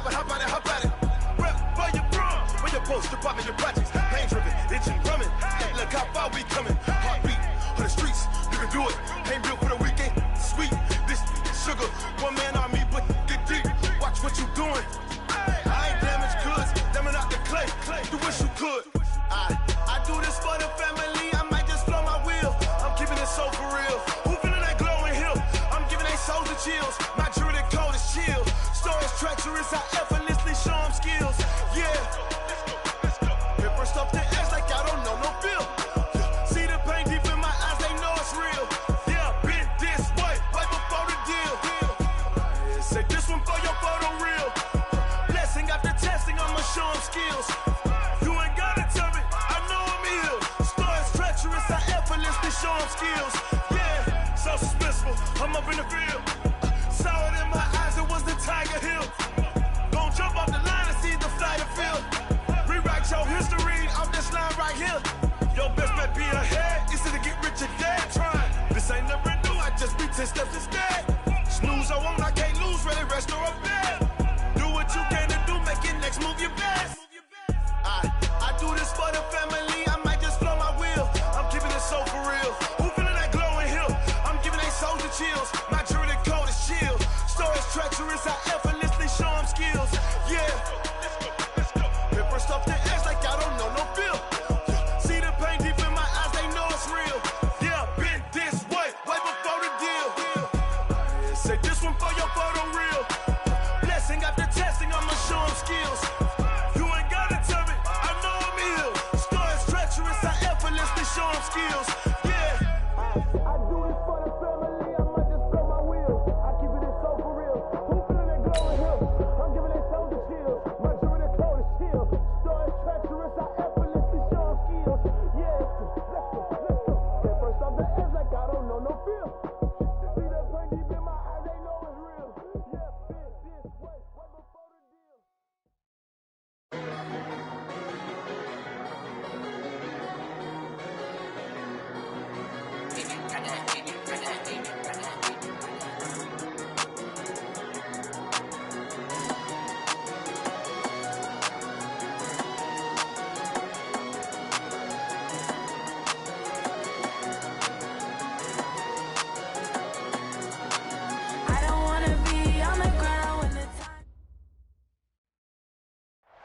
whatever, how about it, how about it? Rep for your bro, where your post, your partner, your projects. Pain driven, itching, drumming. Hey, look how far we coming. Heartbeat on the streets, you can do it. Ain't built for the weekend, sweet. This sugar, one man army, but get deep. Watch what you doing. I ain't damaged goods, damn out the clay. You wish you could. I do this for the family. I might just flow my wheel. I'm keeping it so for real. Who feeling that glowing hill? I'm giving they souls the chills. My jewelry cold is chill. Stories treacherous, I effortlessly show them skills. Yeah. Paper stuff the edge like I don't know no feel. See the pain deep in my eyes, they know it's real. Yeah, been this way, right before the deal. Say this one for your photo reel. Blessing after testing, I'ma show them skills. You ain't gotta tell me, I know I'm ill. Stories treacherous, I effortlessly show them skills. Yeah, so suspenseful, I'm up in the field. Saw it in my eyes, it was the Tiger Hill. Don't jump off the line and see the fly the field. Rewrite your history off this line right here. Your best bet be ahead, instead of get rich or dead. Trying, this ain't never new, I just be 10 steps instead. Snooze I won't, I can't lose, ready, rest or a bed. Do what you can to do, make it next move your best. I do this for the family, I might just flow my wheel. I'm keeping it so for real. Who feeling that glowing hill? I'm giving they souls the chills. My jewelry cold is chill. Stories treacherous, I effortlessly show them skills. Yeah. Paper stuff the edge like I don't know no feel. See the pain deep in my eyes, they know it's real. Yeah, been this way, right before the deal. Say this one for your photo reel. Blessing after testing, I'ma show them skills. You ain't gotta tell me, I know I'm ill. Stories treacherous, I effortlessly show them skills. Yeah. I do this for the family, I might just blow my wheel. I keep it so for real. Who feeling that glowing hill? I'm giving they souls the chills. My jewelry cold is chill. Stories treacherous, I effortlessly show them skills. Yeah, let's go. Get first off the edge like I don't know no feel. See that pain deep in my eyes, they know it's real. Yeah, been this way, right before the deal. I don't wanna be on the ground when the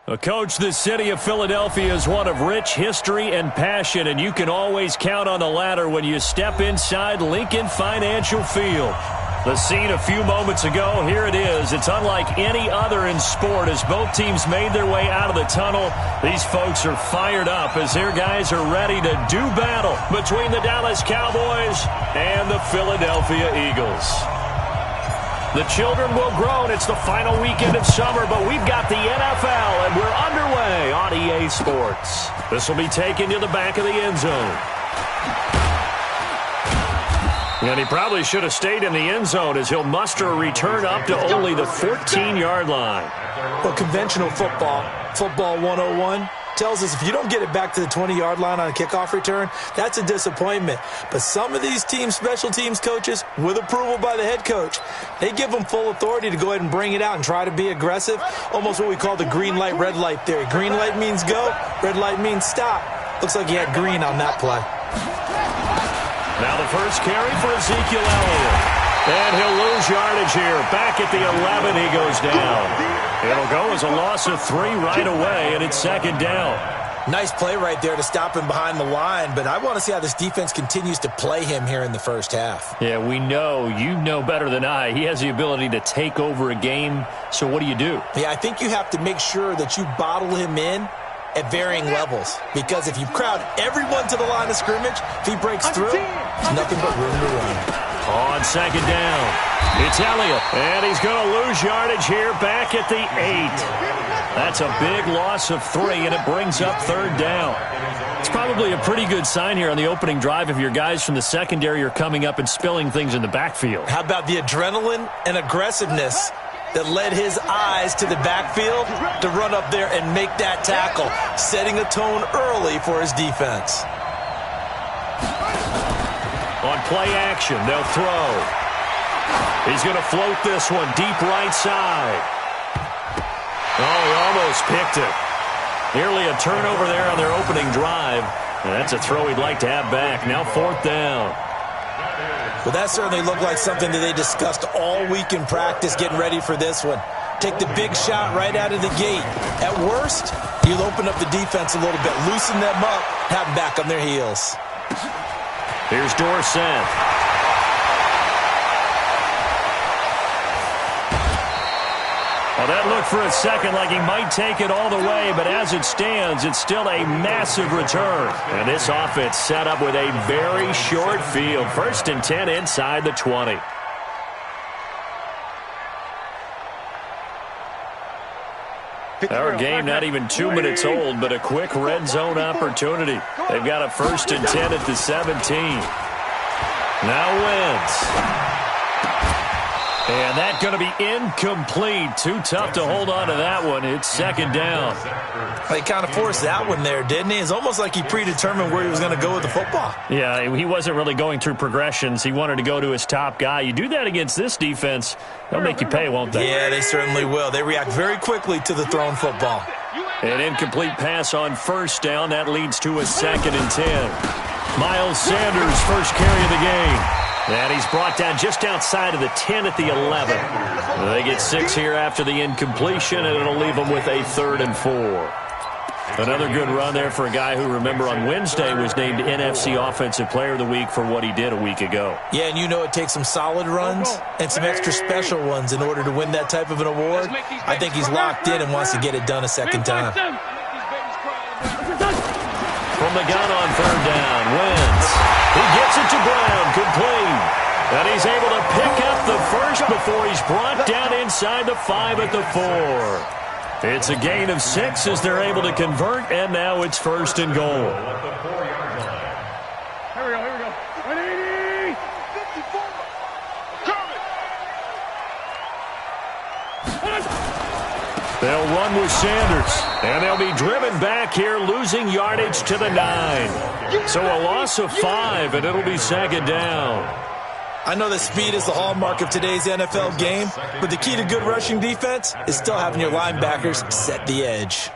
time. Coach, the city of Philadelphia is one of rich history and passion, and you can always count on the ladder when you step inside Lincoln Financial Field. The scene a few moments ago, here it is. It's unlike any other in sport as both teams made their way out of the tunnel. These folks are fired up as their guys are ready to do battle between the Dallas Cowboys and the Philadelphia Eagles. The children will groan. It's the final weekend of summer, but we've got the NFL, and we're underway on EA Sports. This will be taken to the back of the end zone. And he probably should have stayed in the end zone as he'll muster a return up to only the 14-yard line. Well, conventional football 101, tells us if you don't get it back to the 20-yard line on a kickoff return, that's a disappointment. But some of these special teams coaches, with approval by the head coach, they give them full authority to go ahead and bring it out and try to be aggressive, almost what we call the green light, red light theory. Green light means go, red light means stop. Looks like he had green on that play. Now the first carry for Ezekiel Elliott. And he'll lose yardage here. Back at the 11, he goes down. It'll go as a loss of 3 right away, and it's second down. Nice play right there to stop him behind the line, but I want to see how this defense continues to play him here in the first half. Yeah, we know. You know better than I. He has the ability to take over a game, so what do you do? Yeah, I think you have to make sure that you bottle him in at varying levels, because if you crowd everyone to the line of scrimmage, if he breaks through, there's nothing but room to run. On second down, it's Elliott, and he's going to lose yardage here back at the 8. That's a big loss of 3, and it brings up third down. It's probably a pretty good sign here on the opening drive if your guys from the secondary are coming up and spilling things in the backfield. How about the adrenaline and aggressiveness that led his eyes to the backfield to run up there and make that tackle, setting a tone early for his defense. On play action, they'll throw. He's going to float this one deep right side. Oh, he almost picked it. Nearly a turnover there on their opening drive. And that's a throw he'd like to have back. Now 4th down. Well, that certainly looked like something that they discussed all week in practice getting ready for this one. Take the big shot right out of the gate. At worst, you'll open up the defense a little bit, loosen them up, have them back on their heels. Here's Dorsett. Well, that looked for a second like he might take it all the way, but as it stands, it's still a massive return. And this offense set up with a very short field. 1st and 10 inside the 20. Our game not even 2 minutes old, but a quick red zone opportunity. They've got a 1st and 10 at the 17. Now Wentz. And that's going to be incomplete. Too tough to hold on to that one. It's 2nd down. He kind of forced that one there, didn't he? It's almost like he predetermined where he was going to go with the football. Yeah, he wasn't really going through progressions. He wanted to go to his top guy. You do that against this defense, they'll make you pay, won't they? Yeah, they certainly will. They react very quickly to the thrown football. An incomplete pass on 1st down. That leads to a 2nd and 10. Miles Sanders, first carry of the game. And he's brought down just outside of the 10 at the 11. They get 6 here after the incompletion, and it'll leave them with a 3rd and 4. Another good run there for a guy who, remember, on Wednesday was named NFC Offensive Player of the Week for what he did a week ago. Yeah, and you know it takes some solid runs and some extra special ones in order to win that type of an award. I think he's locked in and wants to get it done a second time. From the gun on 3rd down, Wentz. He gets it to Brown, complete. And he's able to pick up the first before he's brought down inside the 5 at the 4. It's a gain of 6 as they're able to convert, and now it's 1st and goal. Here we go. 180. 54. They'll run with Sanders, and they'll be driven back here, losing yardage to the 9. So a loss of 5, and it'll be 2nd down. I know that speed is the hallmark of today's NFL game, but the key to good rushing defense is still having your linebackers set the edge.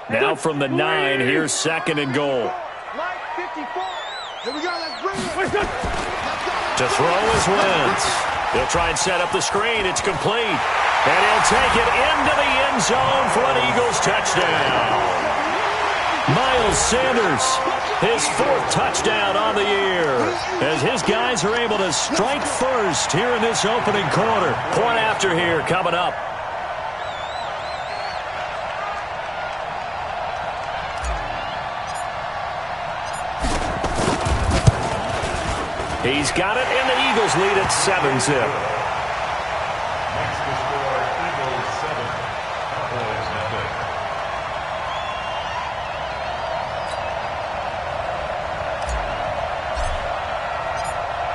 Now from the 9, here's 2nd and goal. Here we go, let's bring it. To throw is Wentz. He'll try and set up the screen. It's complete. And he'll take it into the end zone for an Eagles touchdown. Miles Sanders, his 4th touchdown on the year, as his guys are able to strike first here in this opening quarter. Point after here coming up. He's got it, and the Eagles lead at 7-zip.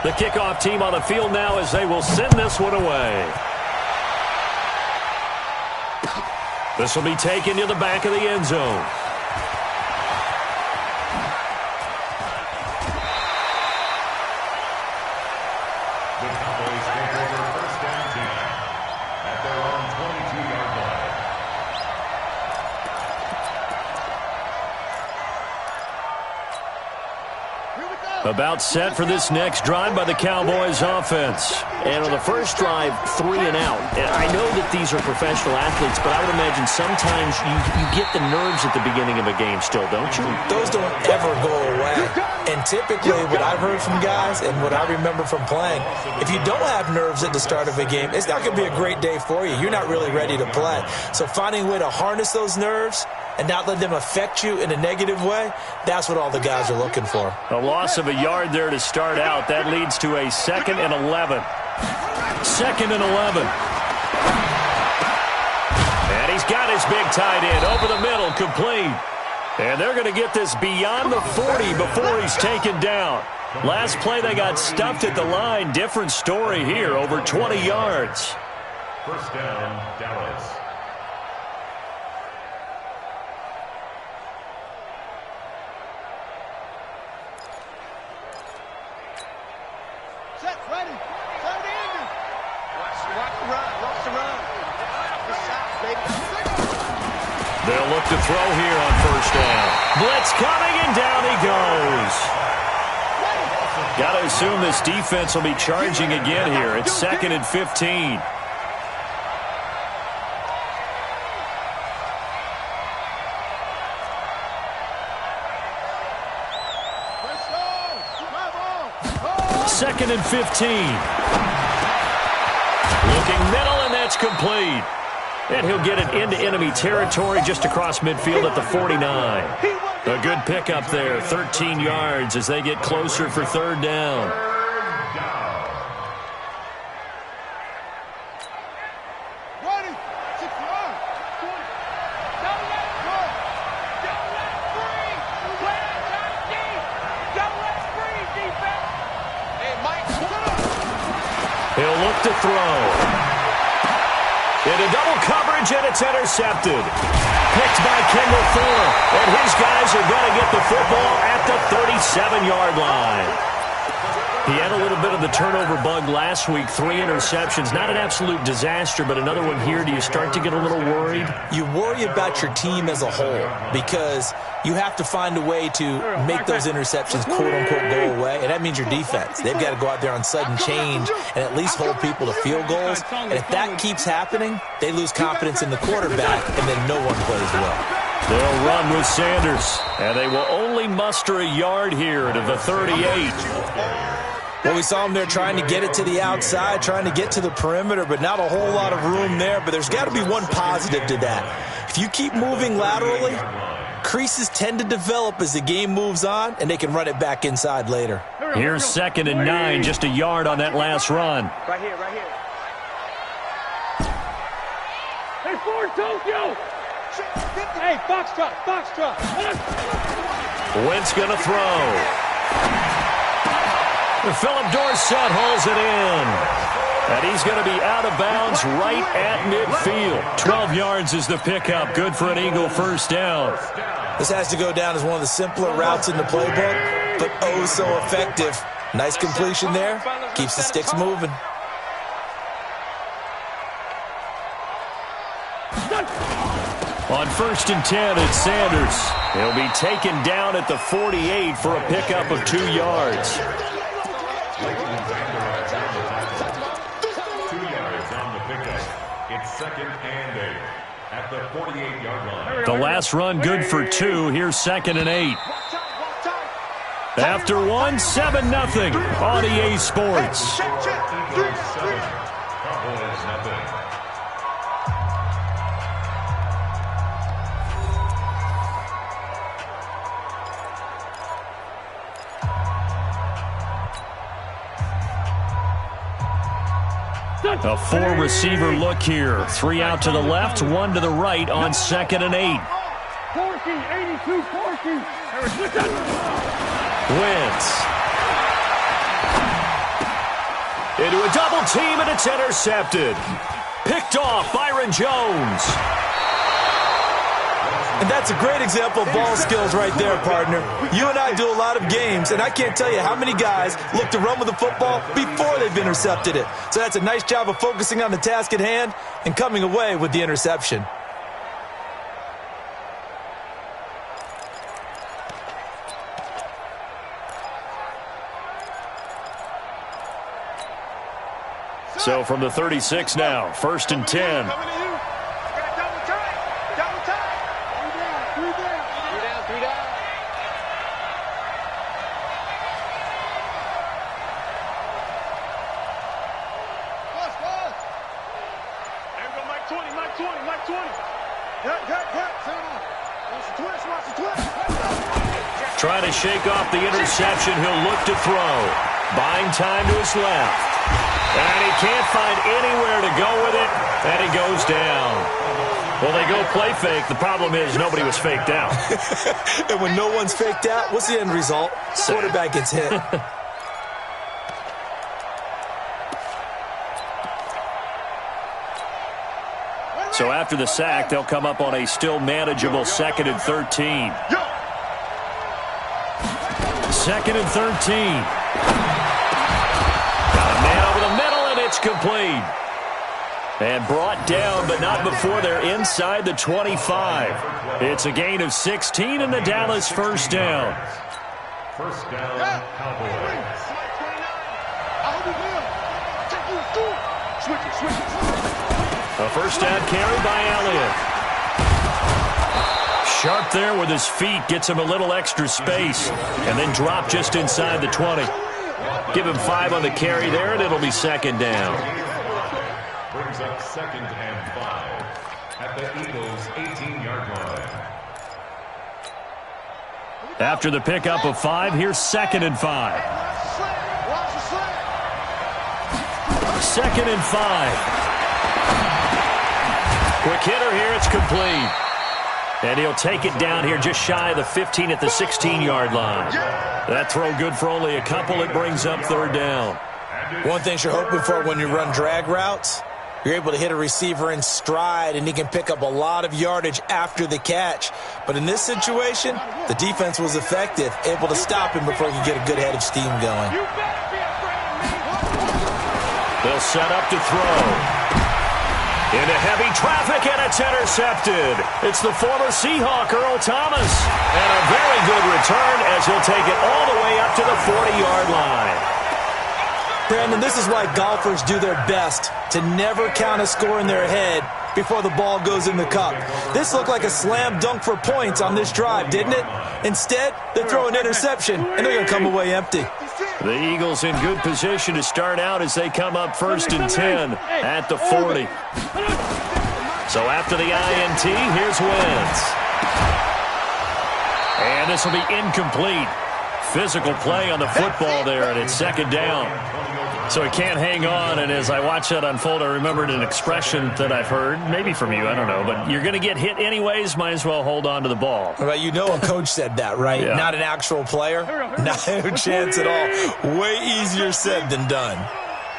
The kickoff team on the field now as they will send this one away. This will be taken to the back of the end zone. The Cowboys take over 1st and 10 at their own 22-yard line. About set for this next drive by the Cowboys offense. And on the first drive, 3 and out. And I know that these are professional athletes, but I would imagine sometimes you get the nerves at the beginning of a game still, don't you? Those don't ever go away. And typically what I've heard from guys and what I remember from playing, if you don't have nerves at the start of a game, it's not going to be a great day for you. You're not really ready to play. So finding a way to harness those nerves and not let them affect you in a negative way, that's what all the guys are looking for. A loss of a yard there to start out. That leads to a 2nd and 11. 2nd and 11. And he's got his big tight end over the middle, complete. And they're going to get this beyond the 40 before he's taken down. Last play, they got stuffed at the line. Different story here, over 20 yards. 1st down, Dallas. Set, ready. Third Andrew. Watch the run. Watch the run. This side. They'll look to throw here on first down. Blitz coming, and down he goes. Got to assume this defense will be charging again here. It's 2nd and 15. Second and 15. Looking middle, and that's complete. And he'll get it into enemy territory just across midfield at the 49. A good pickup there, 13 yards as they get closer for third down. He'll look to throw. Into double coverage, and it's intercepted. Picked by Kendall Fuller, and his guys are going to get the football at the 37-yard line. He had a little bit of the turnover bug last week, 3 interceptions. Not an absolute disaster, but another one here. Do you start to get a little worried? You worry about your team as a whole because you have to find a way to make those interceptions, quote-unquote, go away, and that means your defense. They've got to go out there on sudden change and at least hold people to field goals, and if that keeps happening, they lose confidence in the quarterback, and then no one plays well. They'll run with Sanders, and they will only muster a yard here to the 38. Well, we saw them there trying to get it to the outside, trying to get to the perimeter, but not a whole lot of room there. But there's got to be one positive to that. If you keep moving laterally, creases tend to develop as the game moves on, and they can run it back inside later. Here's 2nd and 9, just a yard on that last run. Right here, right here. Hey, Ford Tokyo! Hey, Foxtrot, Foxtrot! Wentz going to throw. Philip Dorsett hauls it in. And he's going to be out of bounds right at midfield. 12 yards is the pickup. Good for an Eagle first down. This has to go down as one of the simpler routes in the playbook, but oh so effective. Nice completion there. Keeps the sticks moving. On 1st and 10, it's Sanders. He'll be taken down at the 48 for a pickup of 2 yards. 2 yards on the pickup. It's 2nd and 8 at the 48-yard line. The last run good for 2. Here's 2nd and 8. After 1, 7-0 on EA Sports. Cowboys nothing. A 4-receiver look here. 3 out to the left, 1 to the right on 2nd and 8. Wentz. Into a double team, and it's intercepted. Picked off Byron Jones. And that's a great example of ball skills right there, partner. You and I do a lot of games, and I can't tell you how many guys look to run with the football before they've intercepted it. So that's a nice job of focusing on the task at hand and coming away with the interception. So from the 36 now, 1st and 10. Trying to shake off the interception. He'll look to throw. Buying time to his left. And he can't find anywhere to go with it. And he goes down. Well, they go play fake. The problem is nobody was faked out. And when no one's faked out, what's the end result? Quarterback gets hit. So after the sack, they'll come up on a still manageable 2nd and 13. 2nd and 13. Got a man over the middle, and it's complete. And brought down, but not before they're inside the 25. It's a gain of 16 and the Dallas first down. First down, Cowboys. A first down carry by Elliott. Sharp there with his feet, gets him a little extra space, and then drop just inside the 20. Give him 5 on the carry there, and it'll be second down. Brings up 2nd and 5 at the Eagles' 18-yard line. After the pickup of 5, here's 2nd and 5. 2nd and 5. Quick hitter here, it's complete. And he'll take it down here just shy of the 15 at the 16-yard line. That throw good for only a couple. It brings up third down. One thing you're hoping for when you run drag routes, you're able to hit a receiver in stride, and he can pick up a lot of yardage after the catch. But in this situation, the defense was effective, able to stop him before he could get a good head of steam going. They'll set up to throw. Into heavy traffic, and it's intercepted. It's the former Seahawk, Earl Thomas. And a very good return as he'll take it all the way up to the 40-yard line. Brandon, this is why golfers do their best to never count a score in their head before the ball goes in the cup. This looked like a slam dunk for points on this drive, didn't it? Instead, they throw an interception, and they're going to come away empty. The Eagles in good position to start out as they come up 1st and 10 at the 40. So after the INT, here's Wentz. And this will be incomplete. Physical play on the football there, and it's second down. So he can't hang on, and as I watch that unfold, I remembered an expression that I've heard, maybe from you, I don't know, but you're going to get hit anyways, might as well hold on to the ball. Well, you know a coach said that, right? Yeah. Not an actual player? No chance at all. Way easier said than done.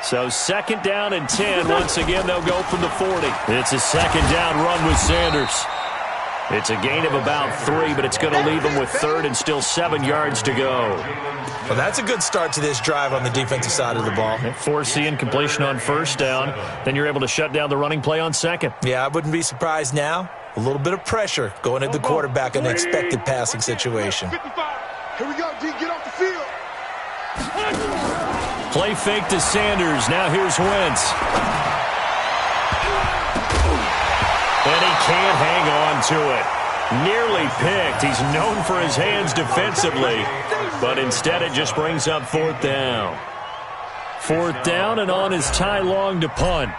So 2nd down and 10. Once again, they'll go from the 40. It's a second down run with Sanders. It's a gain of about 3, but it's going to leave them with 3rd and still 7 yards to go. Well, that's a good start to this drive on the defensive side of the ball. Force the incompletion on 1st down. Then you're able to shut down the running play on 2nd. Yeah, I wouldn't be surprised now. A little bit of pressure going at the quarterback in an expected passing situation. Here we go, D. Get off the field. Play fake to Sanders. Now here's Wentz. And he can't hang on to it. Nearly picked. He's known for his hands defensively, but instead it just brings up 4th down. 4th down, and on is Ty Long to punt.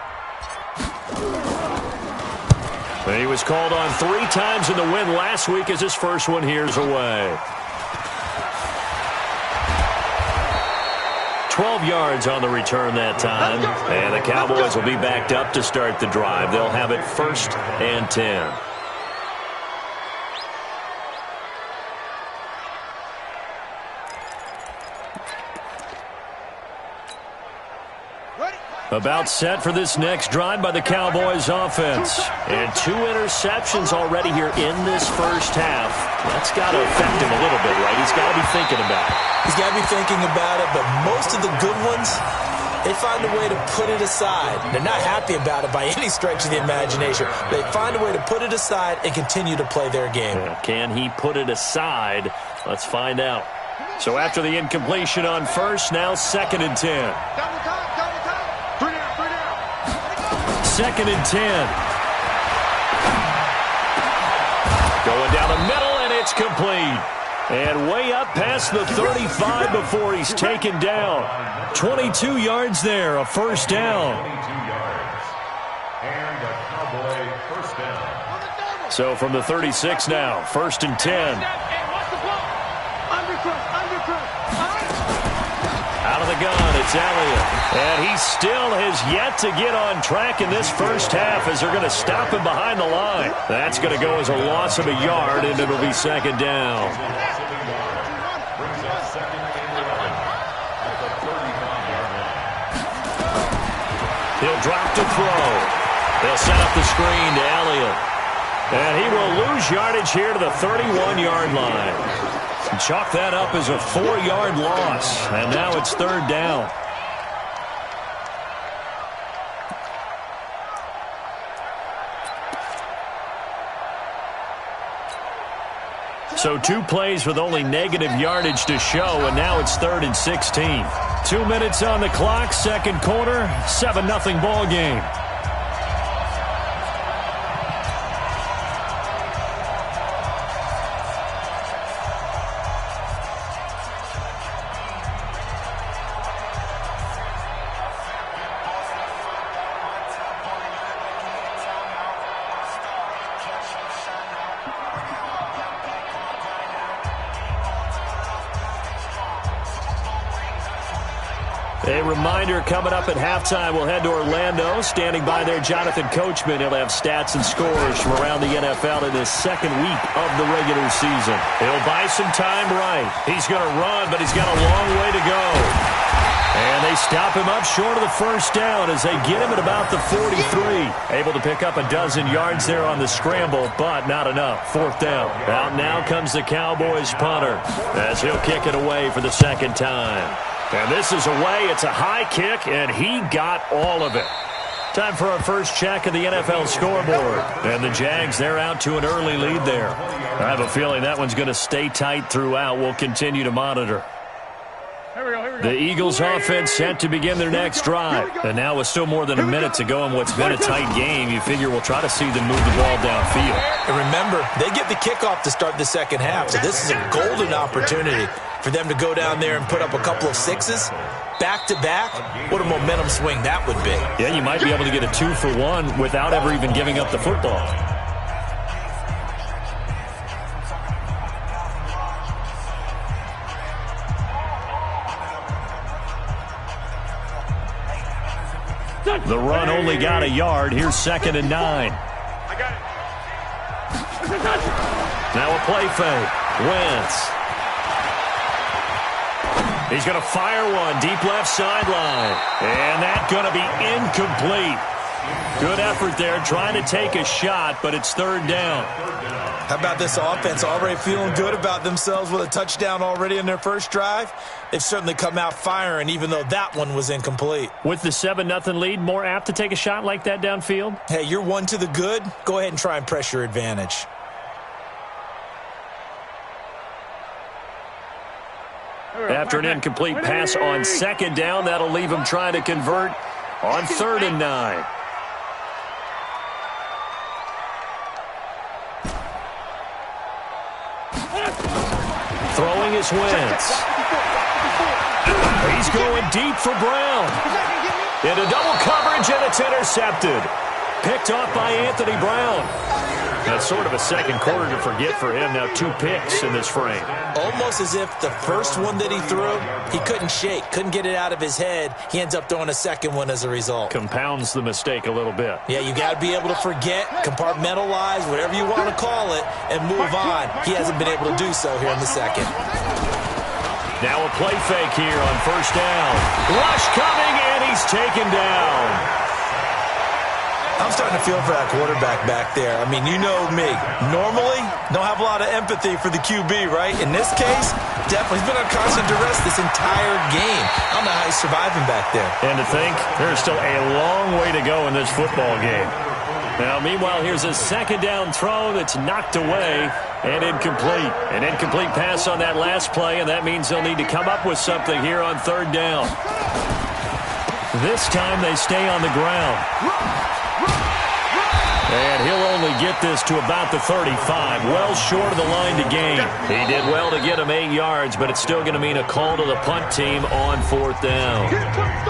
He was called on 3 times in the win last week as his first one here's away. 12 yards on the return that time, and the Cowboys will be backed up to start the drive. They'll have it 1st and 10. About set for this next drive by the Cowboys offense. And 2 interceptions already here in this first half. That's got to affect him a little bit, right? He's got to be thinking about it. He's got to be thinking about it, but most of the good ones, they find a way to put it aside. They're not happy about it by any stretch of the imagination. They find a way to put it aside and continue to play their game. Can he put it aside? Let's find out. So after the incompletion on 1st, now 2nd and 10. 2nd and 10. Going down the middle, and it's complete. And way up past the 35 before he's taken down. 22 yards there, a first down. 22 yards. And a Cowboy first down. So from the 36 now, 1st and 10. Out of the gun, it's Elliott. And he still has yet to get on track in this first half as they're going to stop him behind the line. That's going to go as a loss of a yard, and it'll be second down. Brings up 2nd and 11 at the 35-yard line. He'll drop to throw. They'll set up the screen to Elliott. And he will lose yardage here to the 31-yard line. And chalk that up as a 4-yard loss. And now it's 3rd down. So 2 plays with only negative yardage to show, and now it's 3rd and 16. 2 minutes on the clock, second quarter, 7-0 ball game. A reminder, coming up at halftime, we'll head to Orlando. Standing by there, Jonathan Coachman. He'll have stats and scores from around the NFL in his second week of the regular season. He'll buy some time right. He's going to run, but he's got a long way to go. And they stop him up short of the first down as they get him at about the 43. Able to pick up a dozen yards there on the scramble, but not enough. 4th down. Out now comes the Cowboys punter as he'll kick it away for the second time. And this is away. It's a high kick, and he got all of it. Time for our first check of the NFL scoreboard. And the Jags, they're out to an early lead there. I have a feeling that one's going to stay tight throughout. We'll continue to monitor. The Eagles offense set to begin their next drive. And now with still more than a minute to go in what's been a tight game, you figure we'll try to see them move the ball downfield. And remember, they get the kickoff to start the second half, so this is a golden opportunity for them to go down there and put up a couple of sixes back-to-back. What a momentum swing that would be. Yeah, you might be able to get a 2-for-1 without ever even giving up the football. The run only got a yard. Here's 2nd and 9. I got it. Now a play fake. Wentz. He's going to fire one deep left sideline. And that's going to be incomplete. Good effort there trying to take a shot, but it's 3rd down. How about this offense already feeling good about themselves with a touchdown already in their first drive? They've certainly come out firing, even though that one was incomplete. With the 7-0 lead, more apt to take a shot like that downfield? Hey, you're one to the good. Go ahead and try and press your advantage. After an incomplete pass on 2nd down, that'll leave him trying to convert on 3rd and 9. Throwing his Wentz. He's going deep for Brown. Into double coverage, and it's intercepted. Picked off by Anthony Brown. That's sort of a second quarter to forget for him. Now 2 picks in this frame. Almost as if the first one that he threw, he couldn't shake, couldn't get it out of his head. He ends up throwing a second one as a result. Compounds the mistake a little bit. Yeah, you got to be able to forget, compartmentalize, whatever you want to call it, and move on. He hasn't been able to do so here in the second. Now a play fake here on 1st down. Rush coming, and he's taken down. I'm starting to feel for that quarterback back there. I mean, you know me. Normally, don't have a lot of empathy for the QB, right? In this case, definitely. He's been under constant duress this entire game. I don't know how he's surviving back there. And to think, there's still a long way to go in this football game. Now, meanwhile, here's a 2nd down throw that's knocked away and incomplete. An incomplete pass on that last play, and that means they'll need to come up with something here on 3rd down. This time they stay on the ground. And he'll only get this to about the 35, well short of the line to gain. He did well to get him 8 yards, but it's still going to mean a call to the punt team on 4th down.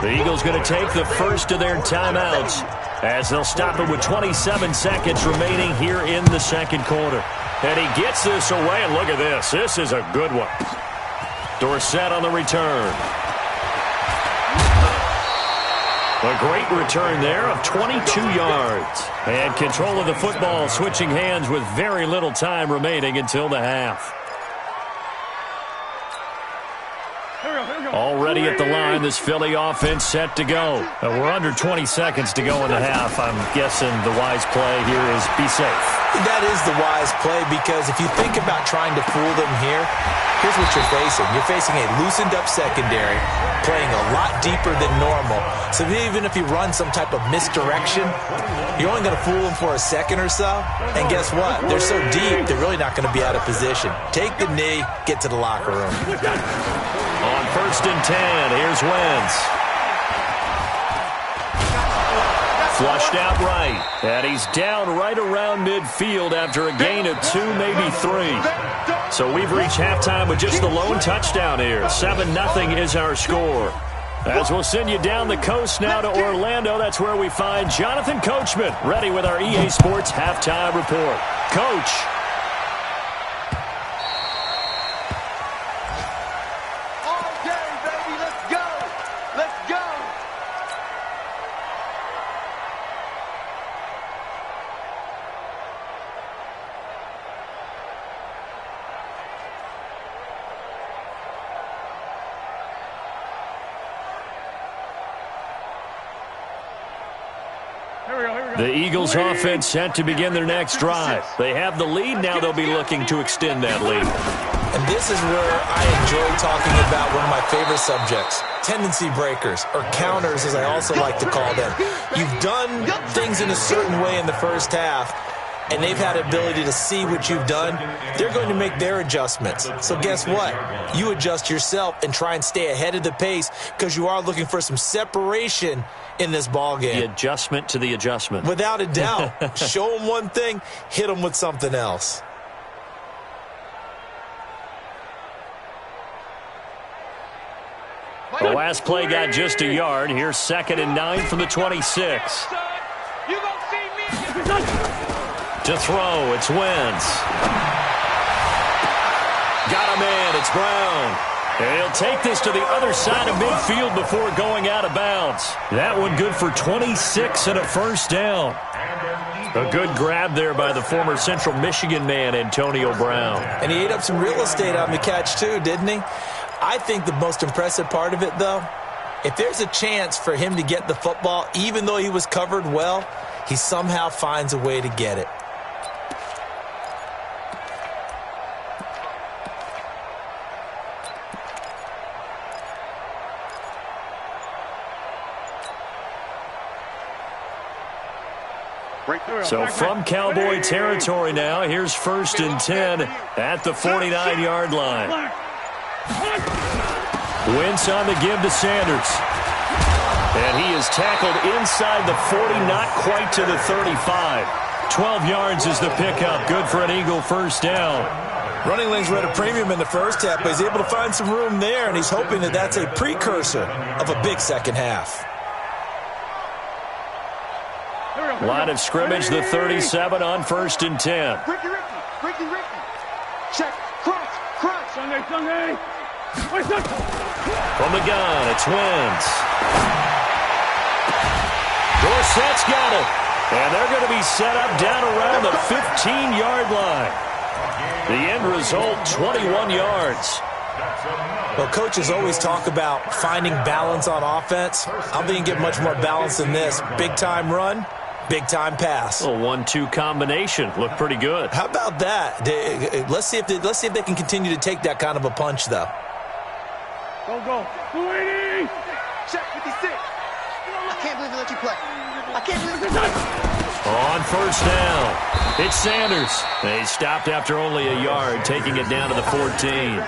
The Eagles going to take the first of their timeouts as they'll stop it with 27 seconds remaining here in the second quarter. And he gets this away, and look at this. This is a good one. Dorsett on the return. A great return there of 22 yards. And control of the football switching hands with very little time remaining until the half. Here we go. Already at the line, this Philly offense set to go. We're under 20 seconds to go in the half. I'm guessing the wise play here is be safe. That is the wise play, because if you think about trying to fool them here, here's what you're facing. You're facing a loosened-up secondary, playing a lot deeper than normal. So even if you run some type of misdirection, you're only going to fool them for a second or so. And guess what? They're so deep, they're really not going to be out of position. Take the knee, get to the locker room. On 1st and 10, here's Wentz. Flushed out right. And he's down right around midfield after a gain of 2, maybe 3. So we've reached halftime with just the lone touchdown here. 7-0 is our score. As we'll send you down the coast now to Orlando, that's where we find Jonathan Coachman, ready with our EA Sports halftime report. Coach. The Eagles offense set to begin their next drive. They have the lead. Now they'll be looking to extend that lead. And this is where I enjoy talking about one of my favorite subjects, tendency breakers, or counters as I also like to call them. You've done things in a certain way in the first half, and they've had the ability to see what you've done. They're going to make their adjustments. So guess what? You adjust yourself and try and stay ahead of the pace, because you are looking for some separation in this ball game. The adjustment to the adjustment. Without a doubt. Show them one thing, hit them with something else. The last play got just a yard. Here's 2nd and 9 from the 26. To throw, it's Wentz. Got a man, it's Brown. And he'll take this to the other side of midfield before going out of bounds. That one good for 26 and a first down. A good grab there by the former Central Michigan man, Antonio Brown. And he ate up some real estate on the catch too, didn't he? I think the most impressive part of it, though, if there's a chance for him to get the football, even though he was covered well, he somehow finds a way to get it. So from Cowboy territory now, here's 1st and 10 at the 49-yard line. Wentz on the give to Sanders. And he is tackled inside the 40, not quite to the 35. 12 yards is the pickup. Good for an Eagle first down. Running lanes were at a premium in the first half, but he's able to find some room there, and he's hoping that that's a precursor of a big second half. Line of scrimmage, the 37 on 1st and 10. Ricky. Check. Crunch. Sunday. From the gun, it's Wentz. Dorsett's got it. And they're going to be set up down around the 15-yard line. The end result, 21 yards. Well, coaches always talk about finding balance on offense. I don't think you can get much more balance than this. Big-time run. Big-time pass. A 1-2 combination. Looked pretty good. How about that? Let's see if they can continue to take that kind of a punch, though. Go. 280. Check 56. I can't believe they let you play. I can't believe it's on 1st down, it's Sanders. They stopped after only a yard, taking it down to the 14.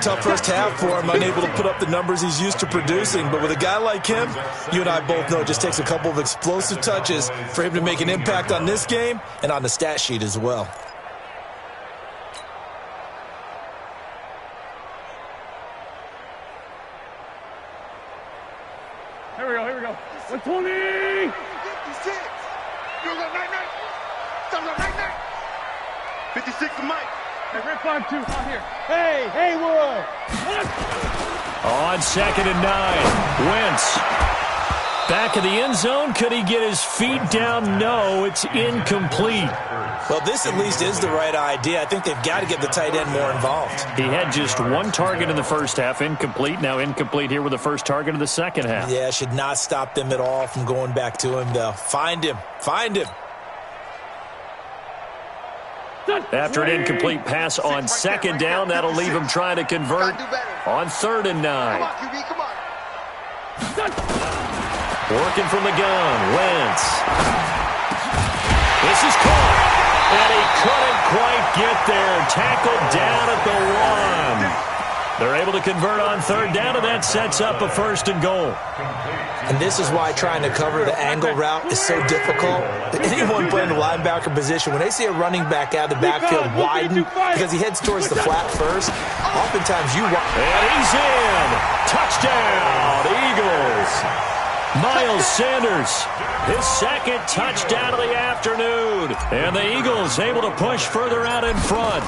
Tough first half for him, unable to put up the numbers he's used to producing. But with a guy like him, you and I both know it just takes a couple of explosive touches for him to make an impact on this game and on the stat sheet as well. Here we go. 120. 56. You go night. Stop night. 56 to Mike. Hey, Red 5-2 out here. Hey, Wood. On 2nd and 9, Wentz. Back of the end zone. Could he get his feet down? No, it's incomplete. Well, this at least is the right idea. I think they've got to get the tight end more involved. He had just one target in the first half, incomplete. Now incomplete here with the first target of the second half. Yeah, should not stop them at all from going back to him, though. Find him. Find him. After an incomplete pass on second down, that'll leave him trying to convert on 3rd and 9. Working from the gun, Wentz. This is caught, and he couldn't quite get there. Tackled down at the 1. They're able to convert on 3rd down, and that sets up a 1st and goal. And this is why trying to cover the angle route is so difficult. Anyone playing the linebacker position, when they see a running back out of the backfield widen because he heads towards the flat first, oftentimes you watch. And he's in. Touchdown, Eagles. Miles Sanders, his second touchdown of the afternoon. And the Eagles able to push further out in front.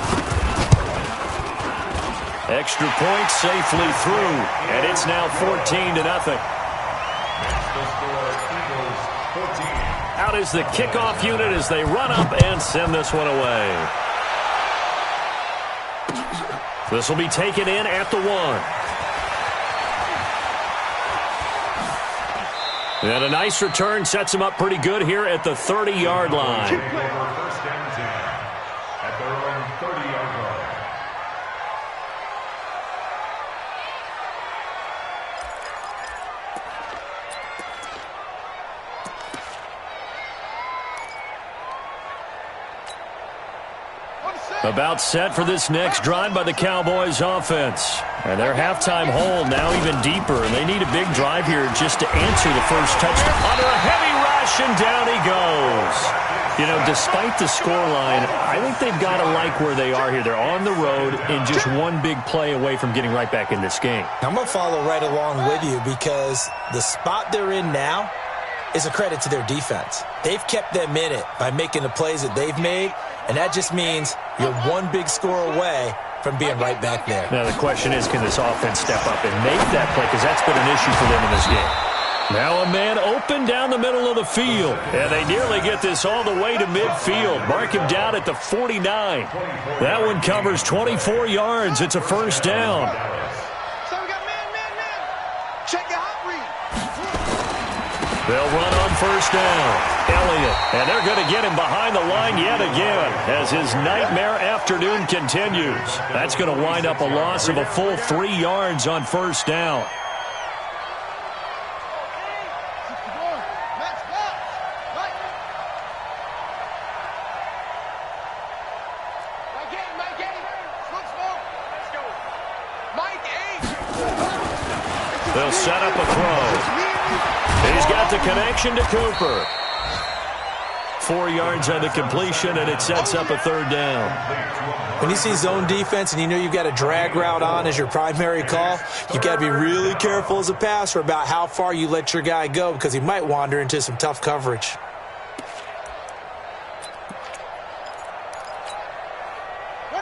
Extra point safely through, and it's now 14-0. Out is the kickoff unit as they run up and send this one away. This will be taken in at the 1. And a nice return sets him up pretty good here at the 30-yard line. First down 10 at their own 30-yard line. About set for this next drive by the Cowboys offense. And their halftime hole now even deeper, and they need a big drive here just to answer the first touchdown. Under a heavy rush, and down he goes. You know, despite the scoreline, I think they've got to like where they are here. They're on the road and just one big play away from getting right back in this game. I'm going to follow right along with you because the spot they're in now is a credit to their defense. They've kept them in it by making the plays that they've made, and that just means you're one big score away from being right back there. Now the question is, can this offense step up and make that play? Because that's been an issue for them in this game. Now a man open down the middle of the field. And they nearly get this all the way to midfield. Mark him down at the 49. That one covers 24 yards. It's a 1st down. So we got man. Check your hot read. They'll run on 1st down. Elliott, and they're going to get him behind the line yet again as his nightmare afternoon continues. That's going to wind up a loss of a full 3 yards on 1st down. They'll set up a throw. He's got the connection to Cooper. 4 yards on the completion, and it sets up a 3rd down. When you see zone defense and you know you've got a drag route on as your primary call, you've got to be really careful as a passer about how far you let your guy go because he might wander into some tough coverage.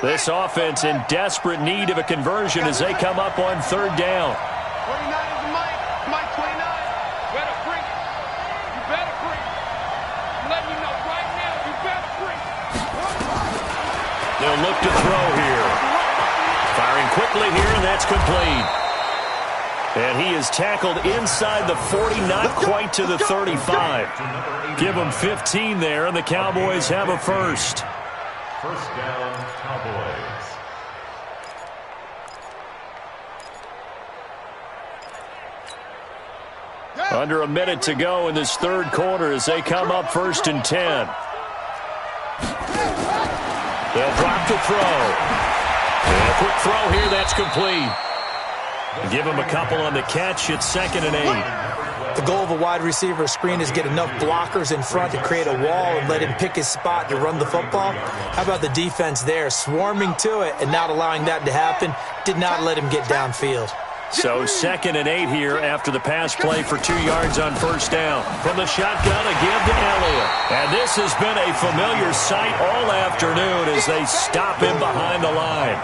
This offense in desperate need of a conversion as they come up on 3rd down. 29 is the Mike. Mike 29. Better bring it. You better bring it. I'm letting you know right now, you better bring it. They'll look to throw here. Firing quickly here, and that's complete. And he is tackled inside the 40, not quite to the 35. Give him 15 there, and the Cowboys have a 1st. 1st down, Cowboys. Under a minute to go in this 3rd quarter as they come up 1st and 10. They'll drop the throw. And a quick throw here, that's complete. Give him a couple on the catch. It's 2nd and 8. The goal of a wide receiver screen is get enough blockers in front to create a wall and let him pick his spot to run the football. How about the defense there, swarming to it and not allowing that to happen? Did not let him get downfield. So 2nd and 8 here after the pass play for 2 yards on 1st down. From the shotgun, a give to Elliott. And this has been a familiar sight all afternoon as they stop him behind the line.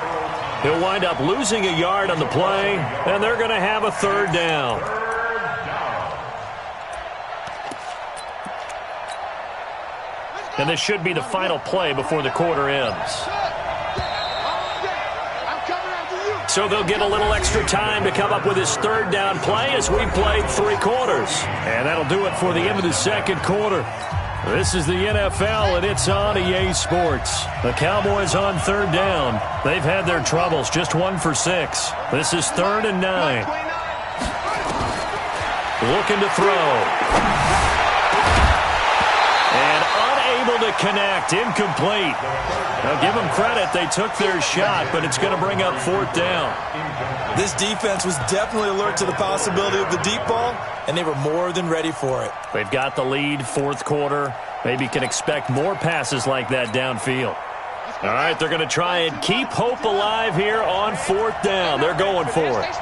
He'll wind up losing a yard on the play, and they're going to have a 3rd down. And this should be the final play before the quarter ends. So they'll get a little extra time to come up with his third down play as we played 3 quarters. And that'll do it for the end of the second quarter. This is the NFL, and it's on EA Sports. The Cowboys on third down. They've had their troubles, just 1 for 6. This is 3rd and 9. Looking to throw. And unable to connect, incomplete. Now, give them credit. They took their shot, but it's going to bring up 4th down. This defense was definitely alert to the possibility of the deep ball, and they were more than ready for it. They've got the lead, 4th quarter. Maybe can expect more passes like that downfield. All right, they're going to try and keep hope alive here on 4th down. They're going for it.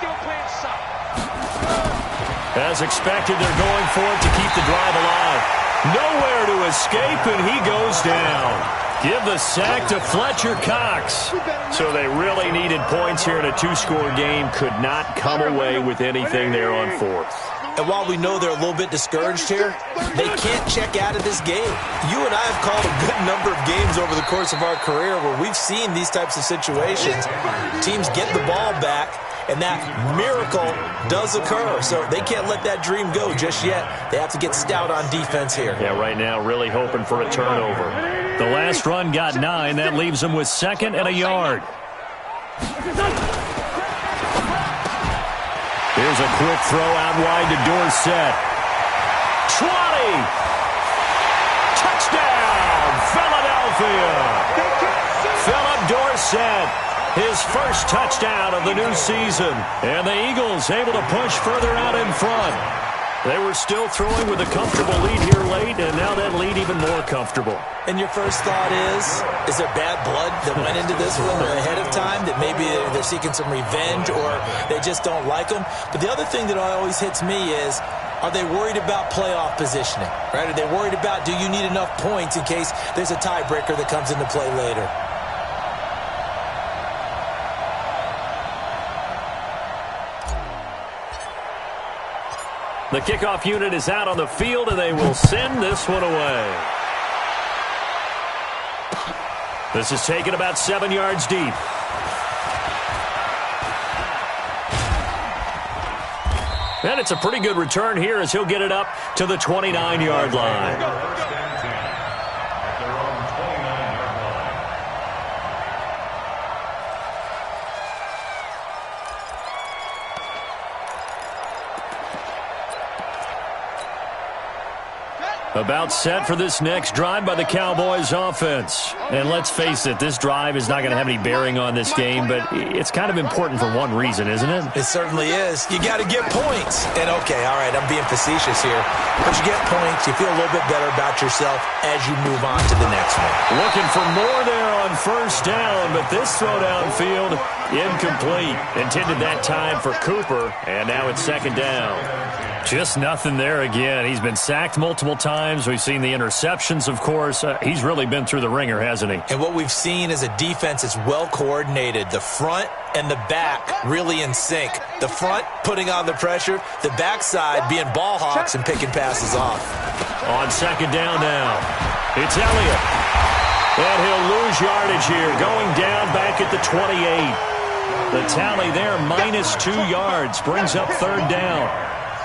As expected, they're going for it to keep the drive alive. Nowhere to escape, and he goes down. Give the sack to Fletcher Cox. So they really needed points here in a 2-score game. Could not come away with anything there on 4th. And while we know they're a little bit discouraged here, they can't check out of this game. You and I have called a good number of games over the course of our career where we've seen these types of situations. Teams get the ball back, and that miracle does occur. So they can't let that dream go just yet. They have to get stout on defense here. Yeah, right now really hoping for a turnover. The last run got 9. That leaves them with 2nd and a yard. Here's a quick throw out wide to Dorsett. 20! Touchdown, Philadelphia! Philip Dorsett, his first touchdown of the new season. And the Eagles able to push further out in front. They were still throwing with a comfortable lead here late, and now that lead even more comfortable. And your first thought is there bad blood that went into this one ahead of time, that maybe they're seeking some revenge or they just don't like them? But the other thing that always hits me is, are they worried about playoff positioning? Right? Are they worried about, do you need enough points in case there's a tiebreaker that comes into play later? The kickoff unit is out on the field, and they will send this one away. This is taken about 7 yards deep. And it's a pretty good return here as he'll get it up to the 29-yard line. About set for this next drive by the Cowboys offense. And let's face it, this drive is not going to have any bearing on this game, but it's kind of important for one reason, isn't it? It certainly is. You got to get points. And okay, all right, I'm being facetious here. But you get points, you feel a little bit better about yourself as you move on to the next one. Looking for more there on 1st down, but this throw downfield, incomplete. Intended that time for Cooper, and now it's 2nd down. Just nothing there again. He's been sacked multiple times. We've seen the interceptions, of course. He's really been through the ringer, hasn't he? And what we've seen is a defense that's well coordinated. The front and the back really in sync. The front putting on the pressure, the backside being ball hawks and picking passes off. On 2nd down now, it's Elliott. And he'll lose yardage here, going down back at the 28. The tally there, -2 yards, brings up 3rd down.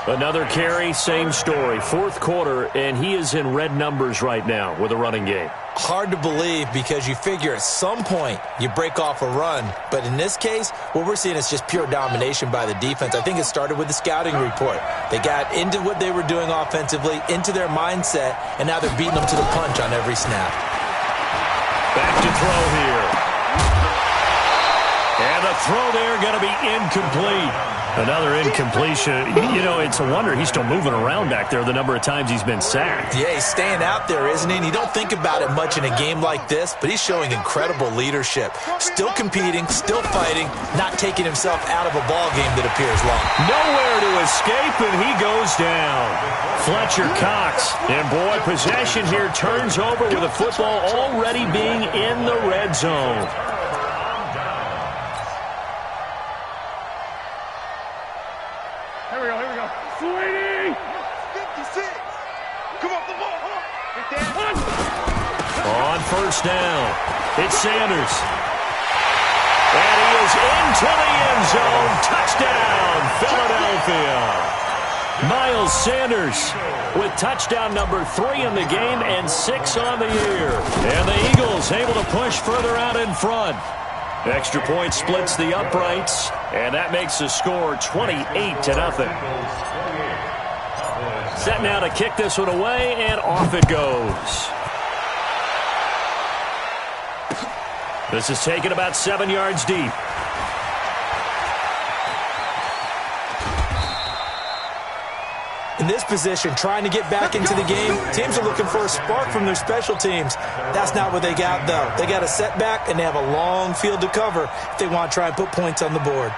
Another carry, same story. 4th quarter, and he is in red numbers right now with a running game. Hard to believe because you figure at some point you break off a run. But in this case, what we're seeing is just pure domination by the defense. I think it started with the scouting report. They got into what they were doing offensively, into their mindset, and now they're beating them to the punch on every snap. Back to throw here. And the throw there going to be incomplete. Another incompletion. You know, it's a wonder he's still moving around back there the number of times he's been sacked. Yeah, he's staying out there, isn't he? And you don't think about it much in a game like this, but he's showing incredible leadership. Still competing, still fighting, not taking himself out of a ball game that appears long. Nowhere to escape, and he goes down. Fletcher Cox. And, boy, possession here turns over with the football already being in the red zone. first down. It's Sanders. And he is into the end zone. Touchdown, Philadelphia. Miles Sanders with touchdown number 3 in the game and 6 on the year. And the Eagles able to push further out in front. Extra point splits the uprights, and that makes the score 28-0. Set now to kick this one away, and off it goes. This is taken about 7 yards deep. In this position, trying to get back into the game, teams are looking for a spark from their special teams. That's not what they got, though. They got a setback, and they have a long field to cover if they want to try and put points on the board.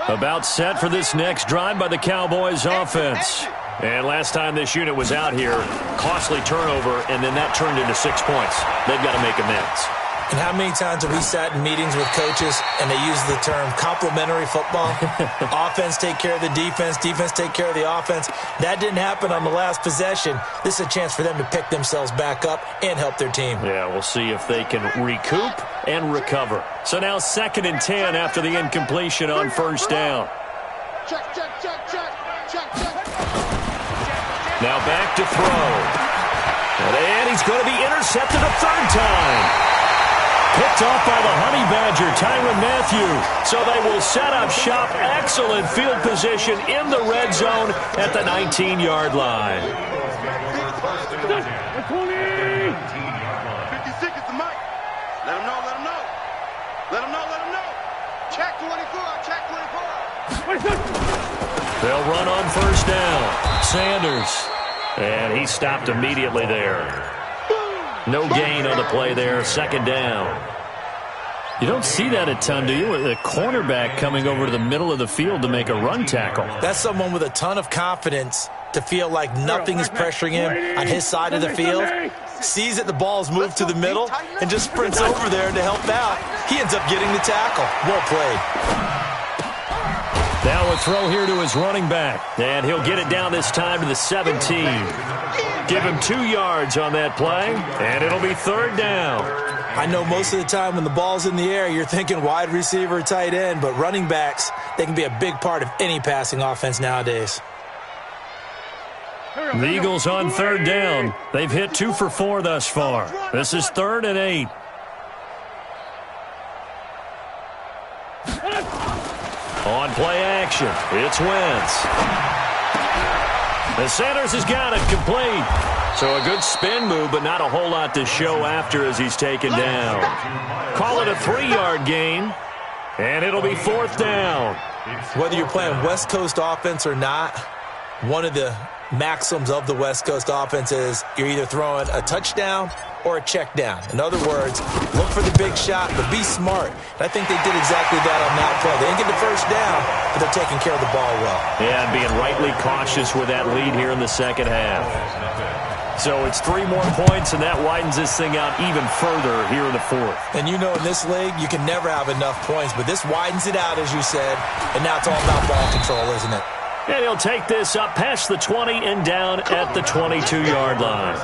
About set for this next drive by the Cowboys offense. And last time this unit was out here, costly turnover, and then that turned into 6 points. They've got to make amends. And how many times have we sat in meetings with coaches and they use the term complementary football? Offense take care of the defense, defense take care of the offense. That didn't happen on the last possession. This is a chance for them to pick themselves back up and help their team. Yeah, we'll see if they can recoup and recover. So now 2nd and 10 after the incompletion on first down. Check. Now back to throw. And he's going to be intercepted a 3rd time. Picked off by the Honey Badger, Tyrann Mathieu. So they will set up shop. Excellent field position in the red zone at the 19-yard line. 20! 56 is the mic. Let him know. Check 24. They'll run on first down. Sanders. And he stopped immediately there. No gain on the play there. 2nd down. You don't see that a ton, do you? A cornerback coming over to the middle of the field to make a run tackle. That's someone with a ton of confidence to feel like nothing is pressuring him on his side of the field. Sees that the ball's moved to the middle and just sprints over there to help out. He ends up getting the tackle. Well played. Now a throw here to his running back. And he'll get it down this time to the 17. Give him 2 yards on that play, and it'll be 3rd down. I know most of the time when the ball's in the air, you're thinking wide receiver, tight end, but running backs, they can be a big part of any passing offense nowadays. The Eagles on 3rd down. They've hit 2 for 4 thus far. This is 3rd and 8. On play action, it's Wentz. And Sanders has got it complete. So a good spin move, but not a whole lot to show after as he's taken down. Call it a 3-yard gain, and it'll be 4th down. Whether you're playing West Coast offense or not, one of the maxims of the West Coast offense is you're either throwing a touchdown or a check down. In other words, look for the big shot, but be smart. And I think they did exactly that on that play. They didn't get the first down, but they're taking care of the ball well. Yeah, and being rightly cautious with that lead here in the 2nd half. So it's 3 more points, and that widens this thing out even further here in the 4th. And you know in this league, you can never have enough points, but this widens it out, as you said, and now it's all about ball control, isn't it? And he'll take this up past the 20 and down at the 22-yard line.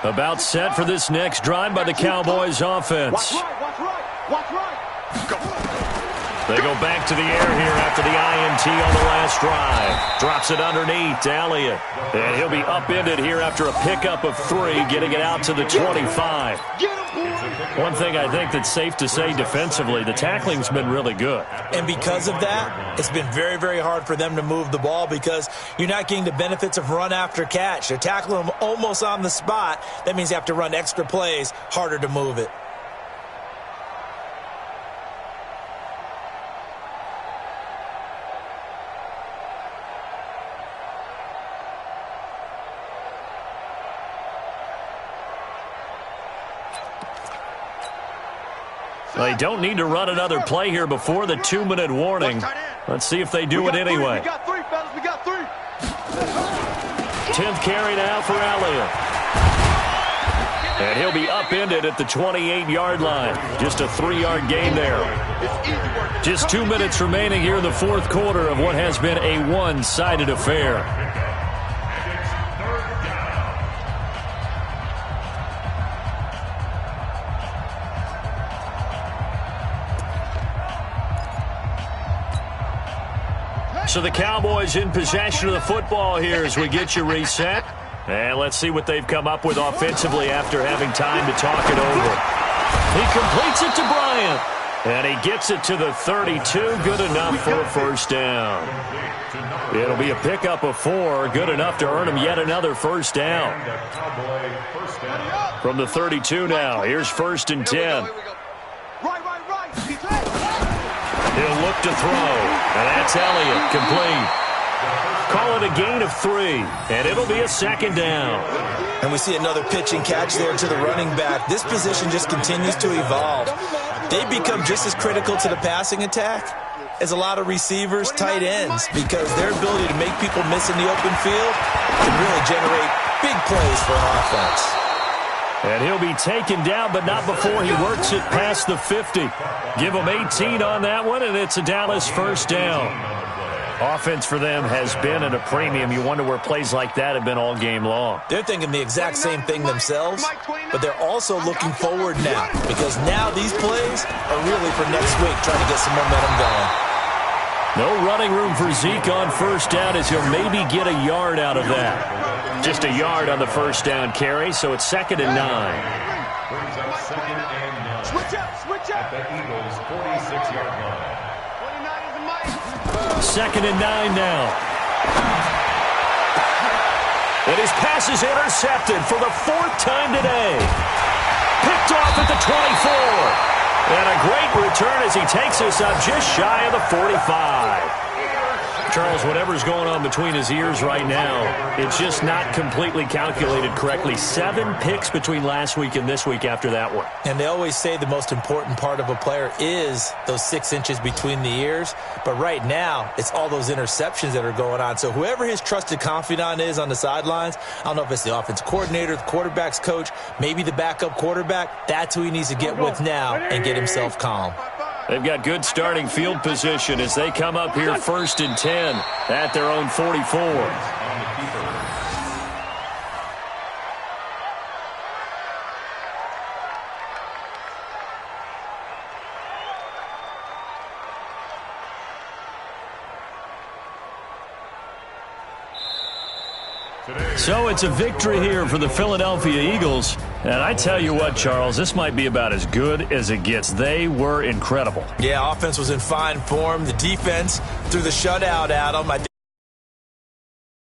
About set for this next drive by the Cowboys offense. Watch right. Go. They go back to the air here after the INT on the last drive. Drops it underneath to Elliott. And he'll be upended here after a pickup of 3, getting it out to the 25. One thing I think that's safe to say defensively, the tackling's been really good. And because of that, it's been very, very hard for them to move the ball because you're not getting the benefits of run after catch. They're tackling them almost on the spot. That means you have to run extra plays, harder to move it. They don't need to run another play here before the 2-minute warning. Let's see if they do it anyway. We got 3, fellas. We got 3. 10th carry now for Elliott. And he'll be upended at the 28-yard line. Just a 3-yard gain there. Just 2 minutes remaining here in the fourth quarter of what has been a one-sided affair. So the Cowboys in possession of the football here as we get you reset. And let's see what they've come up with offensively after having time to talk it over. He completes it to Bryant. And he gets it to the 32. Good enough for a first down. It'll be a pickup of 4. Good enough to earn him yet another first down. From the 32 now. Here's 1st and 10. He'll look to throw. And that's Elliott. Complete. Call it a gain of 3. And it'll be a 2nd down. And we see another pitch and catch there to the running back. This position just continues to evolve. They become just as critical to the passing attack as a lot of receivers, tight ends, because their ability to make people miss in the open field can really generate big plays for an offense. And he'll be taken down, but not before he works it past the 50. Give him 18 on that one, and it's a Dallas first down. Offense for them has been at a premium. You wonder where plays like that have been all game long. They're thinking the exact same thing themselves, but they're also looking forward now, because now these plays are really for next week, trying to get some momentum going. No running room for Zeke on first down as he'll maybe get a yard out of that. Just a yard on the first down carry, so it's 2nd and 9. Brings up 2nd and 9. Switch up. At the Eagles' 46-yard line. 2nd and 9 now. And his pass is intercepted for the 4th time today. Picked off at the 24. And a great return as he takes us up just shy of the 45. Charles, whatever's going on between his ears right now, it's just not completely calculated correctly. 7 picks between last week and this week after that one. And they always say the most important part of a player is those 6 inches between the ears. But right now, it's all those interceptions that are going on. So whoever his trusted confidant is on the sidelines, I don't know if it's the offensive coordinator, the quarterback's coach, maybe the backup quarterback, that's who he needs to get with now and get himself calm. They've got good starting field position as they come up here 1st and 10 at their own 44. So it's a victory here for the Philadelphia Eagles. And I tell you what, Charles, this might be about as good as it gets. They were incredible. Yeah, offense was in fine form. The defense threw the shutout at them. I think